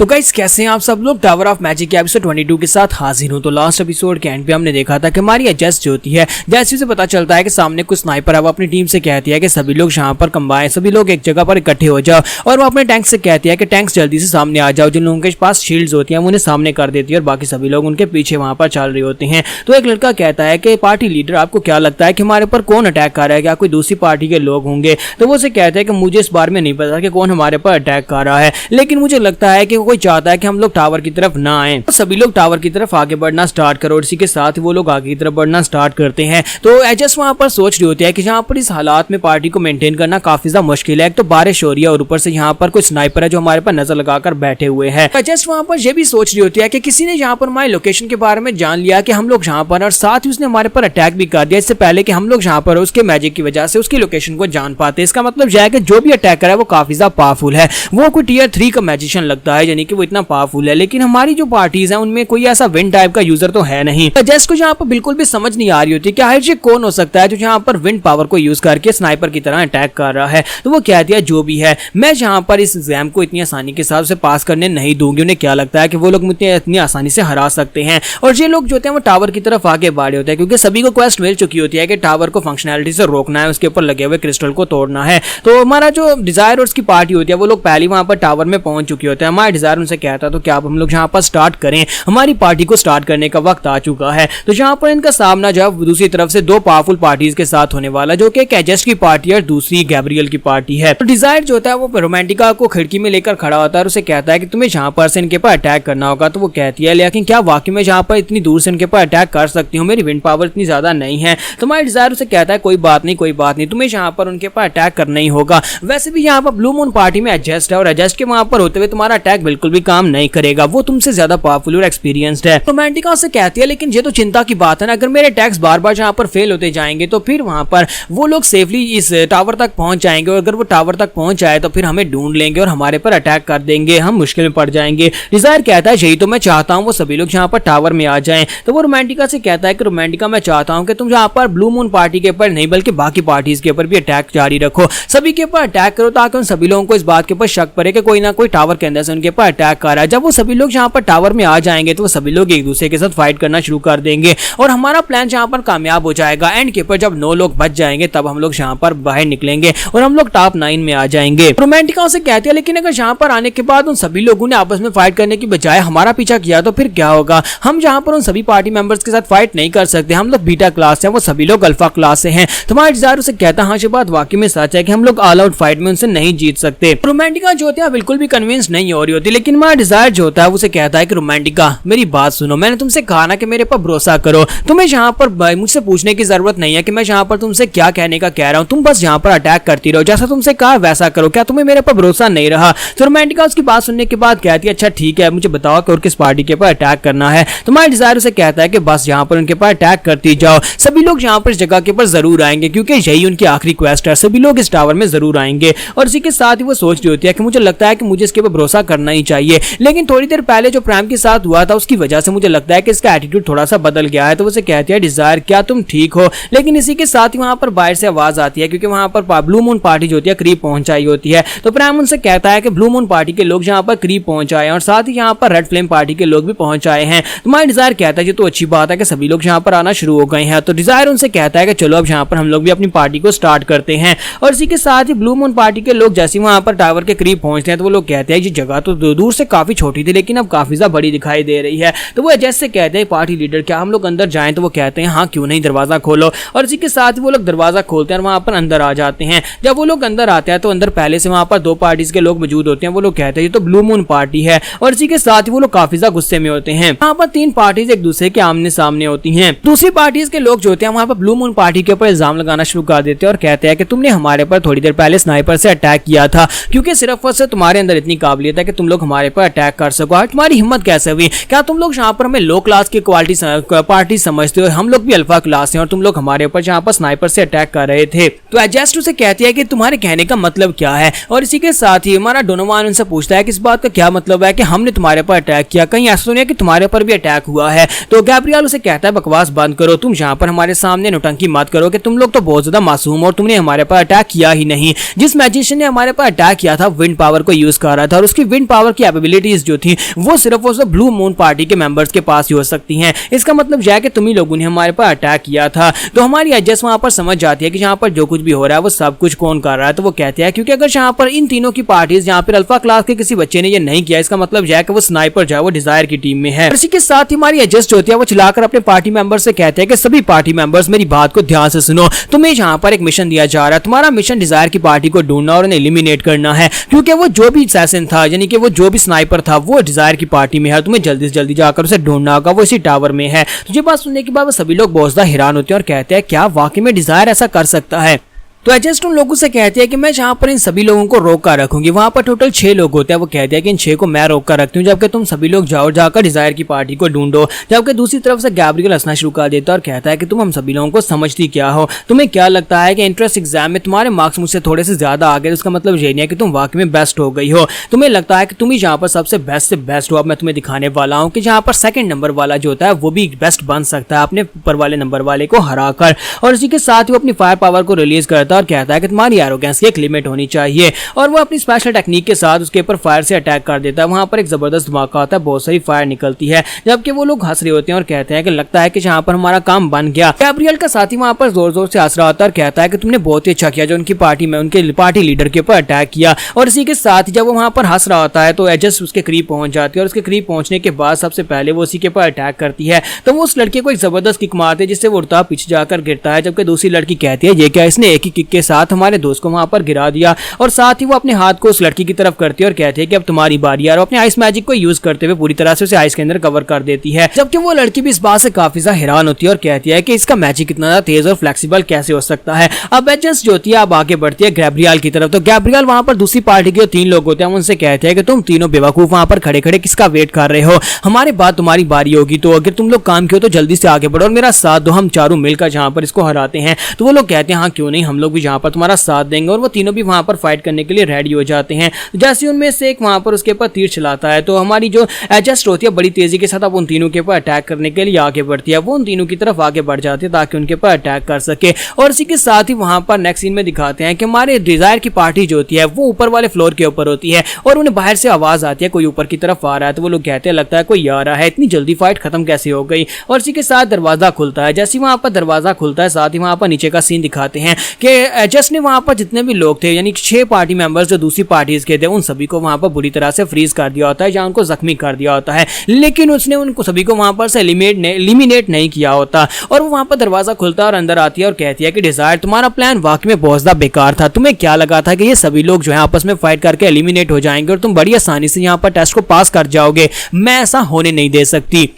तो गाइस कैसे हैं आप सब लोग। टावर ऑफ मैजिक के एपिसोड 22 के साथ हाजिर हूं। तो लास्ट एपिसोड के एंड पे हमने देखा था कि हमारी एडजस्ट जो होती है, जैसे उसे पता चलता है कि सामने कुछ स्नाइपर है, वो अपनी टीम से कहती है कि सभी लोग यहाँ पर कंबाइन, सभी लोग एक जगह पर इकट्ठे हो जाओ। और वो अपने टैंक से कहती है कि टैंक्स जल्दी से सामने आ जाओ। जिन लोगों के पास शील्ड्स होती हैं वो उन्हें सामने कर देती है और बाकी सभी लोग उनके पीछे वहां पर चल रहे होते हैं। तो एक लड़का कहता है कि पार्टी लीडर, आपको क्या लगता है कि हमारे ऊपर कौन अटैक कर रहा है, क्या कोई दूसरी पार्टी के लोग होंगे? तो वो उसे कहता है कि मुझे इस बारे में नहीं पता कि कौन हमारे पर अटैक कर रहा है, लेकिन मुझे लगता है कि कोई चाहता है कि हम लोग टावर की तरफ ना आए। तो सभी लोग टावर की तरफ आगे बढ़ना स्टार्ट करो और इसी के साथ वो लोग आगे की तरफ बढ़ना स्टार्ट करते हैं। तो एजस वहां पर सोच रही होती है कि यहाँ पर इस हालात में पार्टी को मेंटेन करना काफी ज्यादा मुश्किल है। एक तो बारिश हो रही है और ऊपर से यहाँ पर कोई स्नाइपर है जो हमारे पर नजर लगाकर बैठे हुए हैं। एजस वहां पर यह भी सोच रही होती है कि किसी ने यहाँ पर हमारी लोकेशन के बारे में जान लिया कि हम लोग यहाँ पर, और साथ ही उसने हमारे पर अटैक भी कर दिया इससे पहले कि हम लोग यहाँ पर उसके मैजिक की वजह से उसकी लोकेशन को जान पाते। इसका मतलब यह है कि जो भी अटैकर है वो काफी ज्यादा पावरफुल है, वो कोई टियर 3 का मैजिशियन लगता है, यानी कि वो इतना पावरफुल है। लेकिन हमारी जो पार्टीज हैं उनमें कोई ऐसा विंड टाइप का यूजर तो है नहीं। जैस को यहाँ पर बिल्कुल भी समझ नहीं आ रही होती कि आखिर कौन हो सकता है जो यहाँ पर विंड पावर को यूज करके स्नाइपर की तरह अटैक कर रहा है। तो वो कहती है जो भी है, मैं यहाँ पर इस एग्जाम को इतनी आसानी के साथ से पास करने नहीं दूंगी। उन्हें क्या लगता है कि वो लोग मुझे इतनी आसानी से हरा सकते हैं। और ये लोग जो होते हैं वो टावर की तरफ आगे बढ़े होते हैं क्योंकि सभी को क्वेस्ट मिल चुकी होती है कि टावर को फंक्शनैलिटी से रोकना है, उसके ऊपर लगे हुए क्रिस्टल को तोड़ना है। तो हमारा जो डिजायर और उसकी पार्टी होती है वो लोग पहले वहां पर टावर में पहुंच चुके होते हैं। हमारा डिजायर उनसे कहता है तो क्या अब हम लोग यहाँ पर स्टार्ट करें, हमारी पार्टी को स्टार्ट करने का वक्त आ चुका है। तो यहाँ पर इनका सामना जो है दूसरी तरफ से दो पावरफुल पार्टीज के साथ होने वाला, जो कि एजस्ट की पार्टी है और दूसरी गैब्रियल की पार्टी है। तो डिजायर जो होता है वो रोमांटिका को खिड़की में लेकर खड़ा होता है और उसे कहता है कि तुम्हें यहाँ पर से इनके पर अटैक करना होगा। तो वो कहती है लेकिन क्या वाकई में यहाँ पर इतनी दूर से इनके पर अटैक कर सकती हूँ, मेरी विंड पावर इतनी ज्यादा नहीं है। तो हमारा डिजायर उसे कहता है कोई बात नहीं, तुम्हें यहाँ पर उनके पर अटैक करना ही होगा। वैसे भी यहाँ पर ब्लू मून पार्टी में एडजस्ट है और एडजस्ट के वहां पर होते हुए तुम्हारा अटैक बिल्कुल भी काम नहीं करेगा, वो तुमसे ज्यादा पावरफुल और एक्सपीरियंस्ड है। रोमांटिका उसे कहती है लेकिन ये तो चिंता की बात है ना, अगर मेरे अटैक्स बार बार यहाँ पर फेल होते जाएंगे तो फिर वहां पर वो लोग सेफली इस टावर तक पहुंच जाएंगे और अगर वो टावर तक पहुंच जाए तो फिर हमें ढूंढ लेंगे और हमारे पर अटैक कर देंगे, हम मुश्किल में पड़ जाएंगे। डिजायर कहता है यही तो मैं चाहता हूँ, वो सभी लोग यहाँ पर टावर में आ जाएं। तो वो रोमांटिका से कहता है कि रोमांटिका मैं चाहता हूँ कि तुम यहाँ पर ब्लू मून पार्टी के ऊपर नहीं बल्कि बाकी पार्टीज के ऊपर भी अटैक जारी रखो, सभी के ऊपर अटैक करो ताकि उन सभी लोगों को इस बात के ऊपर शक पड़े कि कोई ना कोई टावर के अंदर से उनके ऊपर अटैक कर रहा है। जब वो सभी लोग यहाँ पर टावर में आ जाएंगे तो वो सभी लोग एक दूसरे के साथ फाइट करना शुरू कर देंगे और हमारा प्लान यहाँ पर कामयाब हो जाएगा। एंड के ऊपर जब 9 लोग बच जाएंगे तब हम लोग यहाँ पर बाहर निकलेंगे और हम लोग टॉप 9 में आ जाएंगे। रोमांटिका से कहते हैं लेकिन अगर यहाँ पर आने के बाद उन सभी लोगों ने आपस में फाइट करने की बजाय हमारा पीछा किया तो फिर क्या होगा? हम यहाँ पर उन सभी पार्टी मेंबर्स के साथ फाइट नहीं कर सकते, हम लोग बीटा क्लास है, वो सभी लोग अल्फा क्लास से हैं। तुम्हारा डिजायर उसे कहता है हाँ ये बात वाकई में सच है कि हम लोग ऑल आउट फाइट में उनसे नहीं जीत सकते। रोमांटिका जो होती है बिल्कुल भी कन्विंस नहीं हो रही होती, लेकिन हमारा डिजायर जो होता है उसे कहता है कि रोमांटिका मेरी बात सुनो, मैंने तुमसे कहा ना कि मेरे पर भरोसा करो, तुम्हें यहाँ पर मुझसे पूछने की जरूरत नहीं है कि मैं यहाँ पर तुमसे क्या कहने का कह रहा हूँ, तुम बस यहाँ पर अटैक करती रहो, जैसा तुमसे कहा वैसा करो, क्या तुम्हें मेरे पर भरोसा नहीं रहा? तो रोमांटिका उसकी बात सुनने के बाद कहती है अच्छा ठीक है, मुझे बताओ कि और किस पार्टी के ऊपर अटैक करना है। तुम्हारा डिजायर उसे कहता है कि बस यहाँ पर उनके ऊपर अटैक करती जाओ, सभी लोग यहाँ पर इस जगह के ऊपर जरूर आएंगे क्योंकि यही उनकी आखिरी क्वेस्ट है, सभी लोग इस टावर में जरूर आएंगे। और इसी के साथ ही वो सोच रही होती है कि मुझे लगता है कि मुझे इसके ऊपर भरोसा करना ही चाहिए, लेकिन थोड़ी देर पहले जो प्राइम के साथ हुआ था उसकी वजह से मुझे लगता है कि इसका एटीट्यूड थोड़ा सा बदल गया है। तो उसे कहती है डिजायर क्या तुम ठीक हो? लेकिन इसी के साथ ही वहां पर बाहर से आवाज आती है क्योंकि वहां पर ब्लू मून पार्टी जो होती है करीब पहुंच आई होती है। तो प्राइम उनसे कहता है कि ब्लू मून पार्टी के लोग यहाँ पर करीब पहुंच आए और साथ ही यहाँ पर रेड फ्लेम पार्टी के लोग भी पहुंच आए हैं। तुम्हारा डिजायर कहता है ये तो अच्छी बात है कि सभी लोग यहाँ पर आना शुरू हो गए हैं। तो डिजायर उनसे कहता है कि चलो अब यहाँ पर हम लोग भी अपनी पार्टी को स्टार्ट करते हैं। और इसी के साथ ही ब्लू मून पार्टी के लोग जैसे वहां पर टावर के करीब पहुंचते हैं तो वो लोग कहते हैं ये जगह तो दूर से काफी छोटी थी लेकिन अब काफी ज्यादा बड़ी दिखाई दे रही है। तो वो जैसे कहते हैं पार्टी लीडर क्या हम लोग अंदर जाएं? तो वो कहते हैं हाँ क्यों नहीं, दरवाजा खोलो। और इसी के साथ ही वो लोग दरवाजा खोलते हैं और वहां पर अंदर आ जाते हैं। जब वो लोग अंदर आते हैं तो अंदर पहले से वहां पर 2 पार्टीज के लोग मौजूद होते हैं। वो लोग कहते हैं ये तो ब्लू मून पार्टी है और इसी के साथ ही वो लोग काफी ज्यादा गुस्से में होते हैं। वहां पर 3 पार्टीज एक दूसरे के आमने सामने होती हैं। दूसरी पार्टीज के लोग जो होते हैं वहां पर ब्लू मून पार्टी के ऊपर इल्जाम लगाना शुरू कर देते हैं और कहते हैं कि तुमने हमारे पर थोड़ी देर पहले स्नाइपर से अटैक किया था क्योंकि सिर्फ और सिर्फ तुम्हारे अंदर इतनी काबिलियत है कि तुम लोग हमारे पर अटैक कर सको, और तुम्हारी हिम्मत कैसे हुई? क्या तुम लोग यहाँ पर हमें लो क्लास की क्वालिटी पार्टी समझते हो? हम लोग भी अल्फा क्लास हैं और तुम लोग हमारे ऊपर यहाँ पर स्नाइपर से अटैक कर रहे थे। तो एडजस्ट उसे कहती है कि तुम्हारे कहने का मतलब क्या है? और इसी के साथ ही हमारा डोनोवान उनसे पूछता है कि इस बात का क्या मतलब है कि हमने तुम्हारे पर अटैक किया, कहीं ऐसा सुनिए कि तुम्हारे पर भी अटैक हुआ है? तो गैब्रियल उसे कहता है बकवास बंद करो, तुम यहाँ पर हमारे सामने नौटंकी मत करो कि तुम लोग तो बहुत ज्यादा मासूम और तुमने हमारे पर अटैक किया ही नहीं। जिस मैजिशियन ने हमारे पर अटैक किया था विंड पावर को यूज कर रहा था और उसकी विंड पावर और कैपेबिलिटीज जो थी वो सिर्फ और सिर्फ ब्लू मून पार्टी के मेंबर्स के पास ही हो सकती हैं। इसका मतलब यह है कि तुम ही लोगों ने हमारे पर अटैक किया था। तो हमारी एजेस वहां पर समझ जाती है कि यहाँ पर जो कुछ भी हो रहा है वो सब कुछ कौन कर रहा है। तो वो कहते हैं क्योंकि अगर यहाँ पर इन तीनों की पार्टीज यहाँ पर अल्फा क्लास के किसी बच्चे ने ये नहीं किया, इसका मतलब यह है कि वो स्नाइपर जो है वो डिजायर की टीम में है। इसी के साथ ही हमारी एजेस जो होती है वो चिल्लाकर अपने पार्टी मेंबर से कहते हैं कि सभी पार्टी मेंबर्स मेरी बात को ध्यान से सुनो, तुम्हें यहाँ पर एक मिशन दिया जा रहा है। तुम्हारा मिशन डिजायर की पार्टी को ढूंढना और उन्हें एलिमिनेट करना है, क्योंकि वो जो भी असैसिन था यानी कि वो जो भी स्नाइपर था वो डिजायर की पार्टी में है। तुम्हें जल्दी से जल्दी जाकर उसे ढूंढना होगा, वो इसी टावर में है। तो ये बात सुनने के बाद सभी लोग बहुत ज्यादा हैरान होते हैं और कहते हैं क्या वाकई में डिजायर ऐसा कर सकता है। तो एजेस्ट उन लोगों से कहते हैं कि मैं यहाँ पर इन सभी लोगों को रोक कर रखूंगी। वहां पर टोटल 6 लोग होते हैं। वो कहते हैं कि इन 6 को मैं रोक कर रखती हूँ, जबकि तुम सभी लोग जाओ जाकर डिजायर की पार्टी को ढूंढो। जबकि दूसरी तरफ से गैब्रियल हंसना शुरू कर देता है और कहता है कि तुम हम सभी लोगों को समझती क्या हो। तुम्हें क्या लगता है कि एंट्रेंस एग्जाम में तुम्हारे मार्क्स मुझसे थोड़े से ज्यादा आ गए, उसका मतलब ये नहीं है कि तुम वाकई में बेस्ट हो गई हो। तुम्हें लगता है कि तुम ही यहाँ पर सबसे बेस्ट से बेस्ट हो। अब मैं तुम्हें दिखाने वाला हूँ कि यहाँ पर सेकंड नंबर वाला जो होता है वो भी बेस्ट बन सकता है अपने ऊपर वाले नंबर वाले को हराकर। और इसी के साथ ही वो अपनी फायर पावर को रिलीज करता है और कहता है कि तुम्हारी एरोगेंस की एक लिमिट होनी चाहिए। और वो अपनी स्पेशल टेक्निक के साथ उसके ऊपर फायर से अटैक कर देता है। वहां पर एक जबरदस्त धमाका होता है, बहुत सारी फायर निकलती है, जबकि वो लोग हंस रहे होते हैं और कहते हैं कि लगता है कि यहाँ पर हमारा काम बन गया। गैब्रियल का साथी वहां पर जोर जोर से हंस रहा होता है और कहता है कि तुमने बहुत ही अच्छा किया जो उनकी पार्टी में उनके पार्टी लीडर के ऊपर अटैक किया। और इसी के साथ जब वो वहां पर हंस रहा होता है तो एजेस उसके करीब पहुंच जाती है और उसके करीब पहुंचने के बाद सबसे पहले वो उसी के ऊपर अटैक करती है। तो वो उस लड़के को एक जबरदस्त किक मारती है जिससे वो उड़ता पीछे जाकर गिरता है, जबकि दूसरी लड़की कहती है ये क्या, इसने एक ही किक के साथ हमारे दोस्त को वहां पर गिरा दिया। और साथ ही वो अपने हाथ को उस लड़की की तरफ करती है और कहती है कि अब तुम्हारी बारी है। और अपने आइस मैजिक को यूज करते हुए पूरी तरह से उसे आइस के अंदर कवर कर देती है, जबकि वो लड़की भी इस बात से काफी ज्यादा हैरान होती है और कहती है कि इसका मैजिक इतना ज्यादा तेज और फ्लेक्सिबल कैसे हो सकता है। अब एजेंस जो होती है अब आगे बढ़ती है गैब्रियल की तरफ। तो गैब्रियल वहां पर दूसरी पार्टी के 3 लोग होते हैं, उनसे कहते हैं कि तुम तीनों बेवकूफ वहां पर खड़े खड़े किसका वेट कर रहे हो, हमारे बाद तुम्हारी बारी होगी। तो अगर तुम लोग काम किया तो जल्दी से आगे बढ़ो और मेरा साथ दो, हम चारों मिलकर जहां पर इसको हराते हैं। तो वो लोग कहते हैं हाँ क्यों नहीं, हम लोग भी जहां पर तुम्हारा साथ देंगे। और वो तीनों भी वहां पर फाइट करने के लिए रेडी हो जाते हैं। जैसे उनमें से एक वहां पर उसके ऊपर तीर चलाता है तो हमारी जो एजेस्ट होती है बड़ी तेजी के साथ अब उन तीनों के ऊपर अटैक करने के लिए आगे बढ़ती है। वो उन तीनों की तरफ आगे बढ़ जाती है ताकि उनके ऊपर अटैक कर सके। और इसी के साथ ही वहां पर नेक्स्ट सीन में दिखाते हैं कि हमारे डिजायर की पार्टी जो होती है वो ऊपर वाले फ्लोर के ऊपर होती है और उन्हें बाहर से आवाज आती है कोई ऊपर की तरफ आ रहा है। तो वो लोग कहते हैं लगता है कोई आ रहा है, इतनी जल्दी फाइट खत्म कैसे हो गई। और इसी के साथ दरवाजा खुलता है। जैसे वहां पर दरवाजा खुलता है साथ ही वहां पर नीचे का सीन दिखाते हैं कि एजेस्ट ने वहां पर जितने भी लोग थे यानी 6 पार्टी मेंबर्स जो दूसरी पार्टीज के थे उन सभी को वहां पर बुरी तरह से फ्रीज कर दिया होता है या उनको जख्मी कर दिया होता है, लेकिन उसने उनको सभी को वहां पर से एलिमिनेट नहीं किया होता। और वो वहां पर दरवाजा खुलता है और अंदर आती है और कहती है कि डिजायर तुम्हारा प्लान वाकई में बहुत ज्यादा बेकार था। तुम्हें क्या लगा था कि ये सभी लोग जो है आपस में फाइट करके एलिमिनेट हो जाएंगे और तुम बड़ी आसानी से यहाँ पर टेस्ट को पास कर जाओगे, मैं ऐसा होने नहीं दे सकती।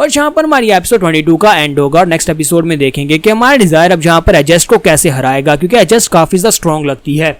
और जहां पर हमारी एपिसोड 22 का एंड होगा और नेक्स्ट एपिसोड में देखेंगे कि हमारा डिजायर अब जहां पर एजेस्ट को कैसे हराएगा, क्योंकि एजेस्ट काफी ज्यादा स्ट्रॉन्ग लगती है।